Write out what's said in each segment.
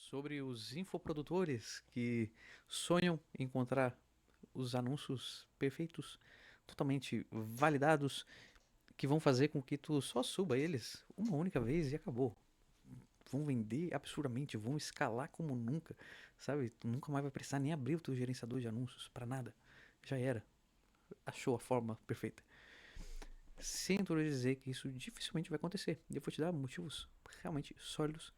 sobre os infoprodutores que sonham em encontrar os anúncios perfeitos, totalmente validados, que vão fazer com que tu só suba eles uma única vez e acabou. Vão vender absurdamente, vão escalar como nunca, sabe? Tu nunca mais vai precisar nem abrir o teu gerenciador de anúncios para nada. Já era. Achou a forma perfeita. Sem tu dizer que isso dificilmente vai acontecer. E eu vou te dar motivos realmente sólidos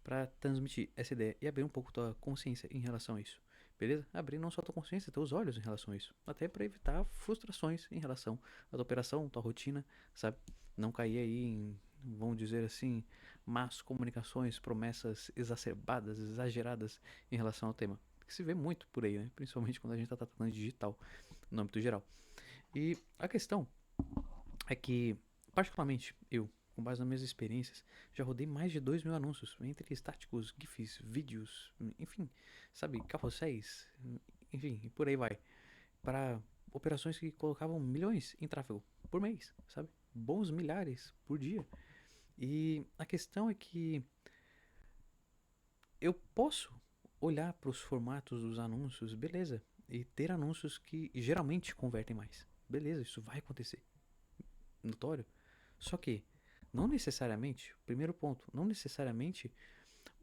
para transmitir essa ideia e abrir um pouco tua consciência em relação a isso. Beleza? Abrir não só tua consciência, teus olhos em relação a isso. Até para evitar frustrações em relação à tua operação, tua rotina, sabe? Não cair aí em, vamos dizer assim, más comunicações, promessas exacerbadas, exageradas em relação ao tema. Que se vê muito por aí, né? Principalmente quando a gente está tratando de digital, no âmbito geral. E a questão é que, particularmente, eu, com base nas minhas experiências, já rodei mais de 2.000 anúncios, entre estáticos, GIFs, vídeos, enfim, sabe, carrosséis, enfim, e por aí vai. Para operações que colocavam milhões em tráfego por mês, sabe? Bons milhares por dia. E a questão é que eu posso olhar para os formatos dos anúncios, beleza, e ter anúncios que geralmente convertem mais. Beleza, isso vai acontecer. Notório. Só que, não necessariamente, primeiro ponto, não necessariamente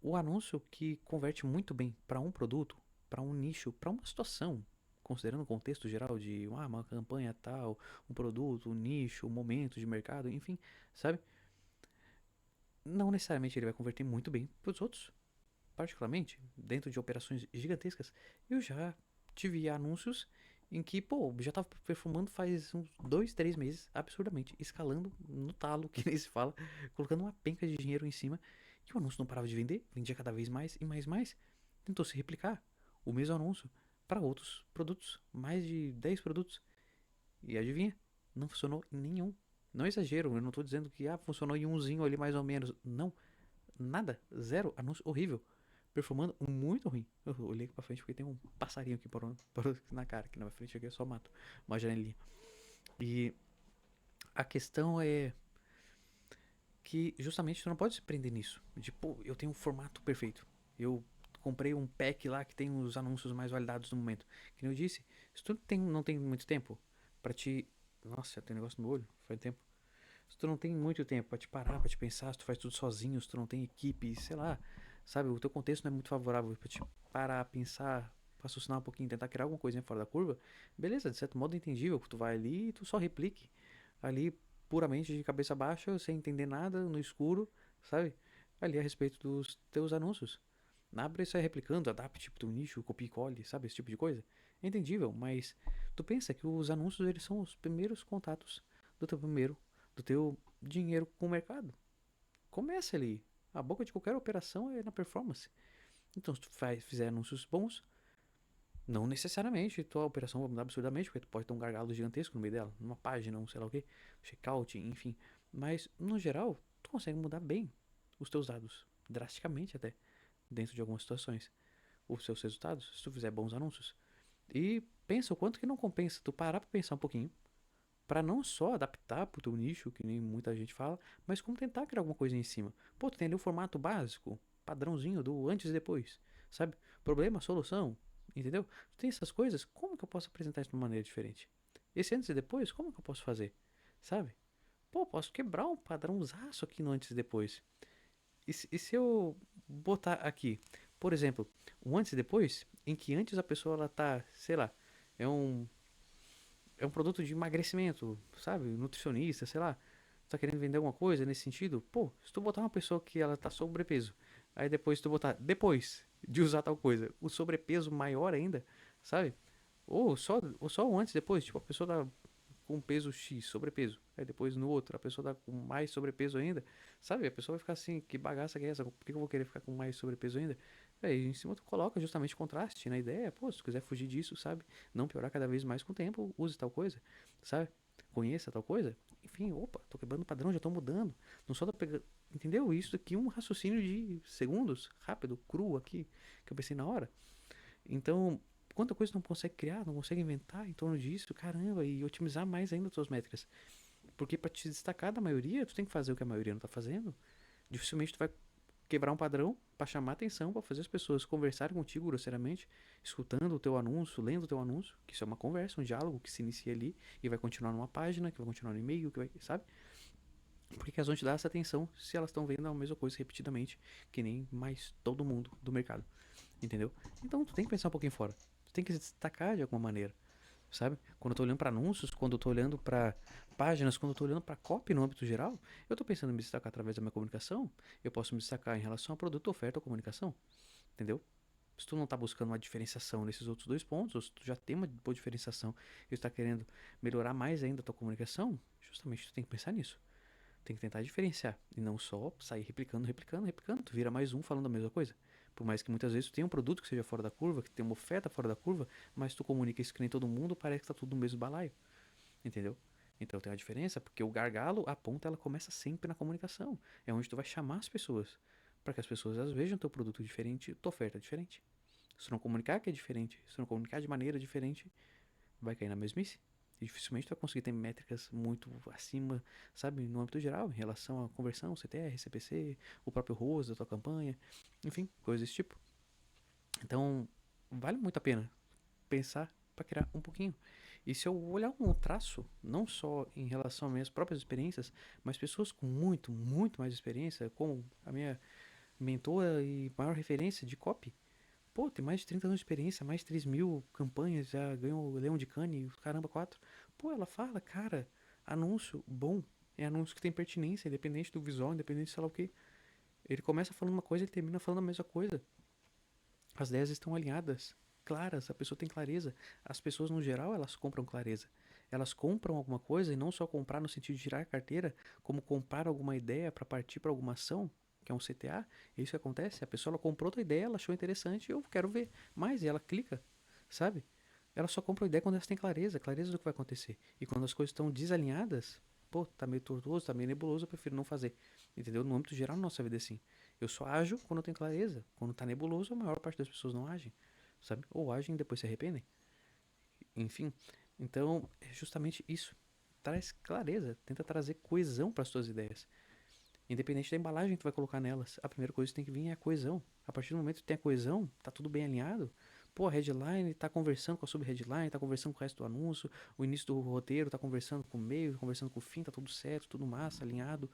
o anúncio que converte muito bem para um produto, para um nicho, para uma situação, considerando o contexto geral de uma campanha tal, um produto, um nicho, um momento de mercado, enfim, sabe? Não necessariamente ele vai converter muito bem para os outros. Particularmente, dentro de operações gigantescas, eu já tive anúncios em que, pô, já tava performando faz uns 2, 3 meses, absurdamente, escalando no talo, que nem se fala, colocando uma penca de dinheiro em cima, e o anúncio não parava de vender, vendia cada vez mais e mais e mais. Tentou se replicar o mesmo anúncio para outros produtos, mais de 10 produtos, e adivinha? Não funcionou em nenhum. Não exagero, eu não tô dizendo que funcionou em umzinho ali mais ou menos. Não, nada, zero, anúncio horrível, performando muito ruim. Eu olhei pra frente porque tem um passarinho aqui parou na cara, que na frente aqui é só mato, uma janelinha. E a questão é que justamente tu não pode se prender nisso. De, pô, eu tenho um formato perfeito. Eu comprei um pack lá que tem os anúncios mais validados no momento. Que nem eu disse, se tu não tem muito tempo pra te. Nossa, tem um negócio no olho, faz tempo. Se tu não tem muito tempo pra te parar, pra te pensar, se tu faz tudo sozinho, se tu não tem equipe, sei lá, sabe, o teu contexto não é muito favorável pra te parar, pensar, raciocinar um pouquinho, tentar criar alguma coisinha fora da curva, beleza, de certo modo é entendível, tu vai ali e tu só replique ali puramente de cabeça baixa, sem entender nada, no escuro, sabe, ali a respeito dos teus anúncios. Abra e sai replicando, adapte tipo teu nicho, copie e cole, sabe, esse tipo de coisa. É entendível, mas tu pensa que os anúncios eles são os primeiros contatos do teu dinheiro com o mercado. Começa ali. A boca de qualquer operação é na performance. Então, se tu fizer anúncios bons, não necessariamente tua operação vai mudar absurdamente, porque tu pode ter um gargalo gigantesco no meio dela, numa página, um sei lá o que, checkout, enfim. Mas, no geral, tu consegue mudar bem os teus dados, drasticamente até, dentro de algumas situações. Os seus resultados, se tu fizer bons anúncios. E pensa o quanto que não compensa tu parar pra pensar um pouquinho para não só adaptar pro teu nicho, que nem muita gente fala, mas como tentar criar alguma coisa em cima. Pô, tu tem ali o formato básico, padrãozinho do antes e depois, sabe? Problema, solução, entendeu? Tu tem essas coisas, como que eu posso apresentar isso de uma maneira diferente? Esse antes e depois, como que eu posso fazer? Sabe? Pô, posso quebrar um padrãozaço aqui no antes e depois. E se eu botar aqui, por exemplo, um antes e depois, em que antes a pessoa ela tá, sei lá, é um é um produto de emagrecimento, sabe? Nutricionista, sei lá. Tá querendo vender alguma coisa nesse sentido? Pô, se tu botar uma pessoa que ela tá sobrepeso, aí depois tu botar depois de usar tal coisa, o sobrepeso maior ainda, sabe? Ou só o antes depois, tipo, a pessoa tá com peso X, sobrepeso. Aí depois no outro, a pessoa tá com mais sobrepeso ainda. Sabe? A pessoa vai ficar assim, que bagaça que é essa? Por que eu vou querer ficar com mais sobrepeso ainda? Aí em cima tu coloca justamente contraste na ideia. Pô, se tu quiser fugir disso, sabe? Não piorar cada vez mais com o tempo, use tal coisa, sabe? Conheça tal coisa. Enfim, opa, tô quebrando o padrão, já tô mudando. Não só tô pegando. Entendeu? Isso aqui é um raciocínio de segundos, rápido, cru aqui, que eu pensei na hora. Então, quanta coisa tu não consegue criar, não consegue inventar em torno disso, caramba, e otimizar mais ainda as tuas métricas. Porque para te destacar da maioria, tu tem que fazer o que a maioria não tá fazendo. Dificilmente tu vai quebrar um padrão para chamar atenção, para fazer as pessoas conversarem contigo grosseiramente, escutando o teu anúncio, lendo o teu anúncio, que isso é uma conversa, um diálogo que se inicia ali e vai continuar numa página, que vai continuar no e-mail, que vai, sabe? Porque elas vão te dar essa atenção se elas estão vendo a mesma coisa repetidamente, que nem mais todo mundo do mercado, entendeu? Então tu tem que pensar um pouquinho fora. Tu tem que se destacar de alguma maneira, sabe? Quando eu tô olhando para anúncios, quando eu tô olhando para páginas, quando eu tô olhando para copy no âmbito geral, eu tô pensando em me destacar através da minha comunicação, eu posso me destacar em relação a produto, oferta ou comunicação, entendeu? Se tu não tá buscando uma diferenciação nesses outros dois pontos, ou se tu já tem uma boa diferenciação e está querendo melhorar mais ainda a tua comunicação, justamente tu tem que pensar nisso. Tem que tentar diferenciar e não só sair replicando, replicando, replicando. Tu vira mais um falando a mesma coisa. Por mais que muitas vezes tu tenha um produto que seja fora da curva, que tenha uma oferta fora da curva, mas tu comunica isso que nem todo mundo, parece que tá tudo no mesmo balaio. Entendeu? Então tem uma diferença, porque o gargalo, a ponta, ela começa sempre na comunicação. É onde tu vai chamar as pessoas. Para que as pessoas elas vejam teu produto diferente, tua oferta diferente. Se tu não comunicar que é diferente, se tu não comunicar de maneira diferente, vai cair na mesmice. E dificilmente tu vai conseguir ter métricas muito acima, sabe, no âmbito geral, em relação à conversão, CTR, CPC, o próprio ROAS da tua campanha, enfim, coisas desse tipo. Então, vale muito a pena pensar para criar um pouquinho. E se eu olhar um traço, não só em relação às minhas próprias experiências, mas pessoas com muito, muito mais experiência, como a minha mentora e maior referência de copy, pô, tem mais de 30 anos de experiência, mais de 3 mil campanhas, já ganhou o Leão de Cane, caramba, 4. Pô, ela fala, cara, anúncio bom é anúncio que tem pertinência, independente do visual, independente de sei lá o que. Ele começa falando uma coisa, ele termina falando a mesma coisa. As ideias estão alinhadas, claras, a pessoa tem clareza. As pessoas, no geral, elas compram clareza. Elas compram alguma coisa e não só comprar no sentido de tirar a carteira, como comprar alguma ideia para partir para alguma ação, que é um CTA. É isso que acontece. A pessoa ela comprou outra ideia, ela achou interessante, eu quero ver mais, e ela clica, sabe? Ela só compra a ideia quando elas têm clareza, clareza do que vai acontecer. E quando as coisas estão desalinhadas, pô, tá meio tortuoso, tá meio nebuloso, eu prefiro não fazer. Entendeu? No âmbito geral, na nossa vida é assim. Eu só ajo quando eu tenho clareza. Quando tá nebuloso, a maior parte das pessoas não agem, sabe? Ou agem e depois se arrependem. Enfim, então é justamente isso. Traz clareza, tenta trazer coesão para as tuas ideias. Independente da embalagem que tu vai colocar nelas, a primeira coisa que tem que vir é a coesão. A partir do momento que tem a coesão, tá tudo bem alinhado. Pô, a headline tá conversando com a sub-headline, tá conversando com o resto do anúncio, o início do roteiro tá conversando com o meio, tá conversando com o fim, tá tudo certo, tudo massa, alinhado.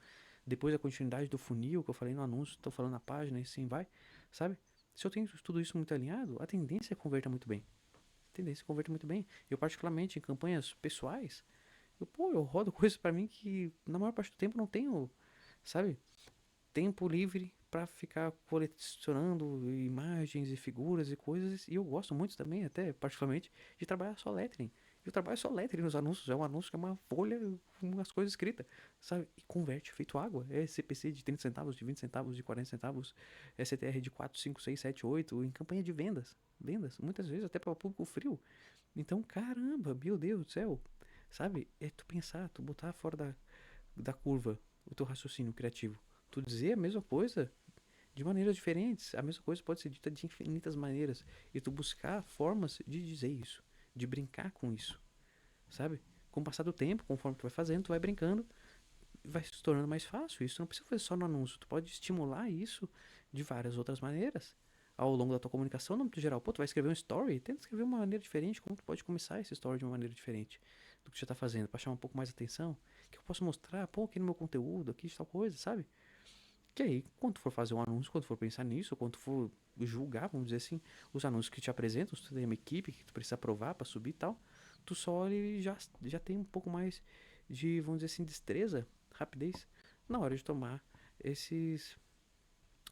Depois a continuidade do funil que eu falei no anúncio, tô falando na página e assim vai, sabe? Se eu tenho tudo isso muito alinhado, a tendência é converter muito bem. A tendência é converter muito bem. Eu, particularmente, em campanhas pessoais, eu rodo coisas pra mim que na maior parte do tempo não tenho, sabe? Tempo livre para ficar colecionando imagens e figuras e coisas. E eu gosto muito também, até particularmente, de trabalhar só lettering. Eu trabalho só lettering nos anúncios. É um anúncio que é uma folha com umas coisas escritas, sabe? E converte feito água. É CPC de 30 centavos, de 20 centavos, de 40 centavos. É CTR de 4 5 6 7 8 em campanha de vendas. Vendas, muitas vezes até para o público frio. Então, caramba, meu Deus do céu. Sabe? É tu pensar, tu botar fora da curva o teu raciocínio criativo. Tu dizer a mesma coisa de maneiras diferentes. A mesma coisa pode ser dita de infinitas maneiras. E tu buscar formas de dizer isso, de brincar com isso, sabe? Com o passar do tempo, conforme tu vai fazendo, tu vai brincando, vai se tornando mais fácil. Isso tu não precisa fazer só no anúncio, tu pode estimular isso de várias outras maneiras. Ao longo da tua comunicação, no âmbito geral, pô, tu vai escrever um story, tenta escrever de uma maneira diferente, como tu pode começar esse story de uma maneira diferente do que tu já tá fazendo, pra chamar um pouco mais atenção, que eu posso mostrar, pô, aqui no meu conteúdo, aqui de tal coisa, sabe? Que aí, quando for fazer um anúncio, quando for pensar nisso, quando for julgar, vamos dizer assim, os anúncios que te apresentam, se tu tem uma equipe que tu precisa aprovar para subir e tal, tu só olha e já tem um pouco mais de, vamos dizer assim, destreza, rapidez, na hora de tomar esses,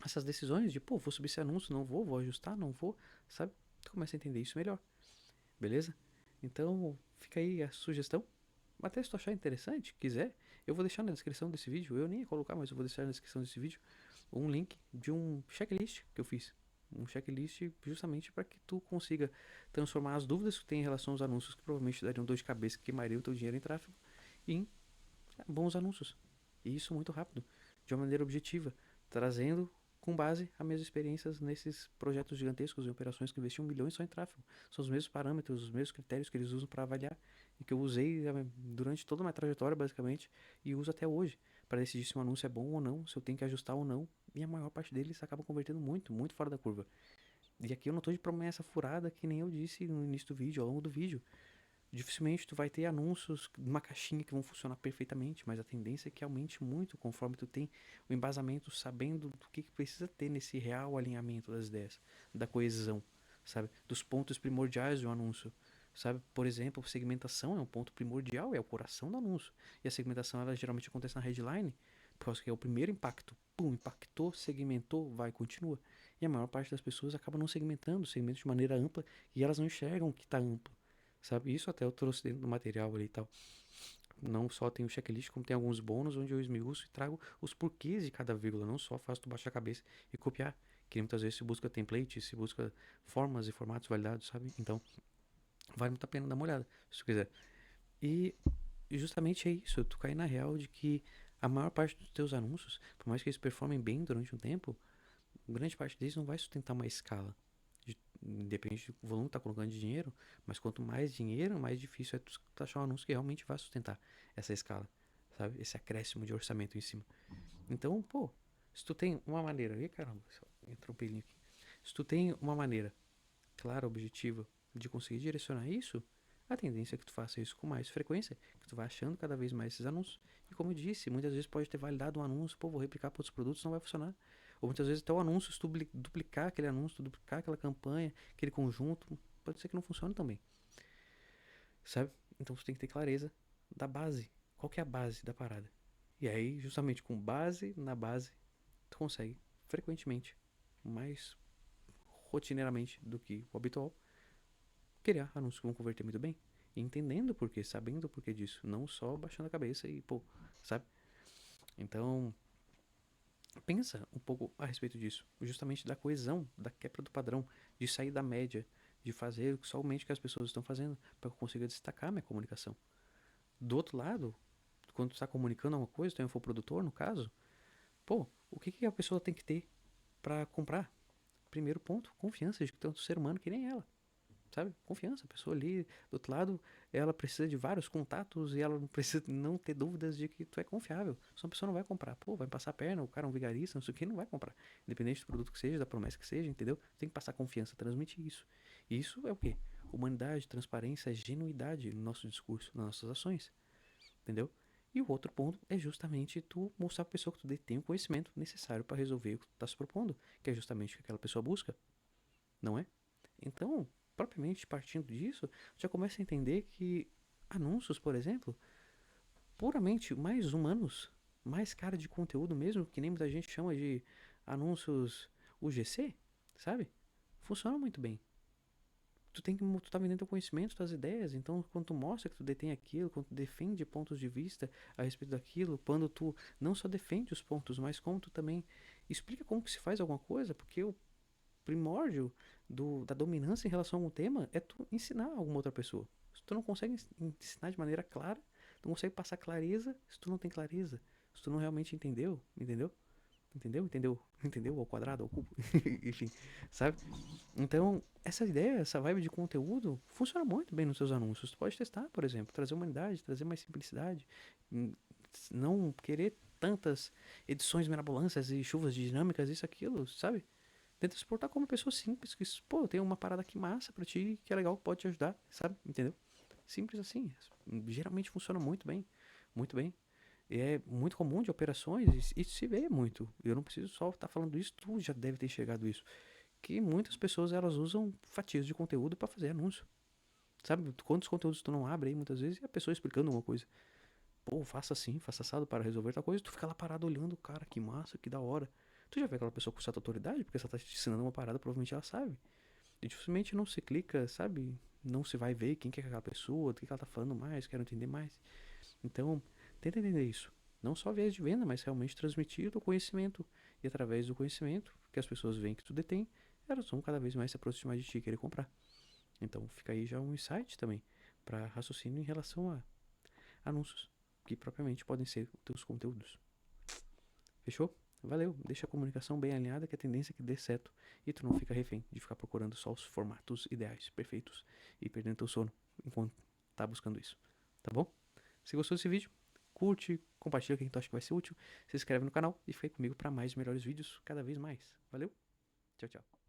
essas decisões de, pô, vou subir esse anúncio, não vou ajustar, não vou, sabe? Tu começa a entender isso melhor, beleza? Então, fica aí a sugestão. Até se tu achar interessante, quiser, eu vou deixar na descrição desse vídeo. Eu nem ia colocar, mas eu vou deixar na descrição desse vídeo um link de um checklist que eu fiz. Um checklist justamente para que tu consiga transformar as dúvidas que tu tem em relação aos anúncios que provavelmente dariam dor de cabeça, que queimariam o teu dinheiro em tráfego, em bons anúncios. E isso muito rápido, de uma maneira objetiva, trazendo com base as minhas experiências nesses projetos gigantescos e operações que investiam milhões só em tráfego. São os mesmos parâmetros, os mesmos critérios que eles usam para avaliar e que eu usei durante toda a minha trajetória, basicamente, e uso até hoje, para decidir se um anúncio é bom ou não, se eu tenho que ajustar ou não, E a maior parte deles acabam convertendo muito, muito fora da curva. E aqui eu não tô de promessa furada, que nem eu disse no início do vídeo, ao longo do vídeo. Dificilmente tu vai ter anúncios numa caixinha que vão funcionar perfeitamente, mas a tendência é que aumente muito conforme tu tem o embasamento, sabendo do que precisa ter nesse real alinhamento das ideias, da coesão, sabe? Dos pontos primordiais do anúncio, sabe? Por exemplo, segmentação é um ponto primordial, é o coração do anúncio. E a segmentação, ela geralmente acontece na headline, porque é o primeiro impacto. Pum, impactou, segmentou, vai, continua. E a maior parte das pessoas acaba não segmentando, segmenta de maneira ampla, e elas não enxergam que está amplo, sabe? Isso até eu trouxe dentro do material ali e tal. Não só tem o checklist, como tem alguns bônus onde eu esmiuço e trago os porquês de cada vírgula. Não só faço tu baixar a cabeça e copiar, que muitas vezes se busca template, se busca formas e formatos validados, sabe? Então, vale muito a pena dar uma olhada, se tu quiser. E justamente é isso, tu cair na real de que a maior parte dos teus anúncios, por mais que eles performem bem durante um tempo, grande parte deles não vai sustentar uma escala. Independente do volume que tá colocando de dinheiro, mas quanto mais dinheiro, mais difícil é tu achar um anúncio que realmente vai sustentar essa escala, sabe? Esse acréscimo de orçamento em cima. Então, pô, se tu tem uma maneira, e caramba, entrou um pelinho aqui. Se tu tem uma maneira clara, objetiva, de conseguir direcionar isso, a tendência é que tu faça isso com mais frequência, que tu vá achando cada vez mais esses anúncios. E como eu disse, muitas vezes pode ter validado um anúncio, pô, vou replicar para outros produtos, não vai funcionar. Ou muitas vezes até o anúncio, se tu duplicar aquele anúncio, duplicar aquela campanha, aquele conjunto, pode ser que não funcione também, sabe? Então tu tem que ter clareza da base. Qual que é a base da parada? E aí, justamente com base na base, tu consegue frequentemente, mais rotineiramente do que o habitual, criar anúncios que vão converter muito bem. E entendendo o porquê, sabendo o porquê disso. Não só baixando a cabeça e, pô, sabe? Então, pensa um pouco a respeito disso. Justamente da coesão, da quebra do padrão, de sair da média, de fazer somente o que as pessoas estão fazendo, para que eu consiga destacar minha comunicação. Do outro lado, quando tu está comunicando alguma coisa, tu é um infoprodutor, no caso, pô, o que, que a pessoa tem que ter para comprar? Primeiro ponto, confiança de que tu é um ser humano que nem ela. Sabe? Confiança. A pessoa ali do outro lado, ela precisa de vários contatos e ela não precisa não ter dúvidas de que tu é confiável. Só a pessoa não vai comprar. Pô, vai passar a perna, o cara é um vigarista, não sei o que, não vai comprar. Independente do produto que seja, da promessa que seja, entendeu? Tem que passar confiança, transmitir isso. E isso é o quê? Humanidade, transparência, genuidade no nosso discurso, nas nossas ações. Entendeu? E o outro ponto é justamente tu mostrar pra pessoa que tu detém o conhecimento necessário para resolver o que tu tá se propondo, que é justamente o que aquela pessoa busca, não é? Então, propriamente partindo disso, já começa a entender que anúncios, por exemplo, puramente mais humanos, mais cara de conteúdo mesmo, que nem muita gente chama de anúncios UGC, sabe? Funciona muito bem. Tu tá vendendo teu conhecimento, tuas ideias, então quando tu mostra que tu detém aquilo, quando tu defende pontos de vista a respeito daquilo, quando tu não só defende os pontos, mas como tu também explica como que se faz alguma coisa, porque o primórdio da dominância em relação a um tema é tu ensinar a alguma outra pessoa. Se tu não consegue ensinar de maneira clara, tu não consegue passar clareza se tu não tem clareza. Se tu não realmente entendeu, entendeu? Entendeu? Entendeu? Entendeu? Ao quadrado, ao cubo. Enfim, sabe? Então, essa ideia, essa vibe de conteúdo funciona muito bem nos seus anúncios. Tu pode testar, por exemplo, trazer humanidade, trazer mais simplicidade, não querer tantas edições mirabolantes e chuvas dinâmicas, isso, aquilo, sabe? Tenta se portar como uma pessoa simples, que, pô, tem uma parada aqui massa pra ti, que é legal, que pode te ajudar, sabe? Entendeu? Simples assim. Geralmente funciona muito bem, muito bem. E é muito comum de operações e se vê muito. Eu não preciso só estar falando isso, tu já deve ter chegado isso. Que muitas pessoas elas usam fatias de conteúdo pra fazer anúncio. Sabe? Quantos conteúdos tu não abre aí muitas vezes e a pessoa explicando uma coisa. Pô, faça assim, faça assado para resolver tal coisa, tu fica lá parado olhando, cara, que massa, que da hora. Tu já vê aquela pessoa com certa autoridade, porque se ela tá te ensinando uma parada, provavelmente ela sabe. E dificilmente não se clica, sabe? Não se vai ver quem que é aquela pessoa, o que ela tá falando mais, quero entender mais. Então, tenta entender isso. Não só viés de venda, mas realmente transmitir o conhecimento. E através do conhecimento, que as pessoas veem que tu detém, elas vão cada vez mais se aproximar de ti e querer comprar. Então fica aí já um insight também para raciocínio em relação a anúncios, que propriamente podem ser os teus conteúdos. Fechou? Valeu, deixa a comunicação bem alinhada que a tendência é que dê certo e tu não fica refém de ficar procurando só os formatos ideais, perfeitos e perdendo teu sono enquanto tá buscando isso, tá bom? Se gostou desse vídeo, curte, compartilha quem tu acha que vai ser útil, se inscreve no canal e fica aí comigo pra mais melhores vídeos cada vez mais. Valeu, tchau, tchau.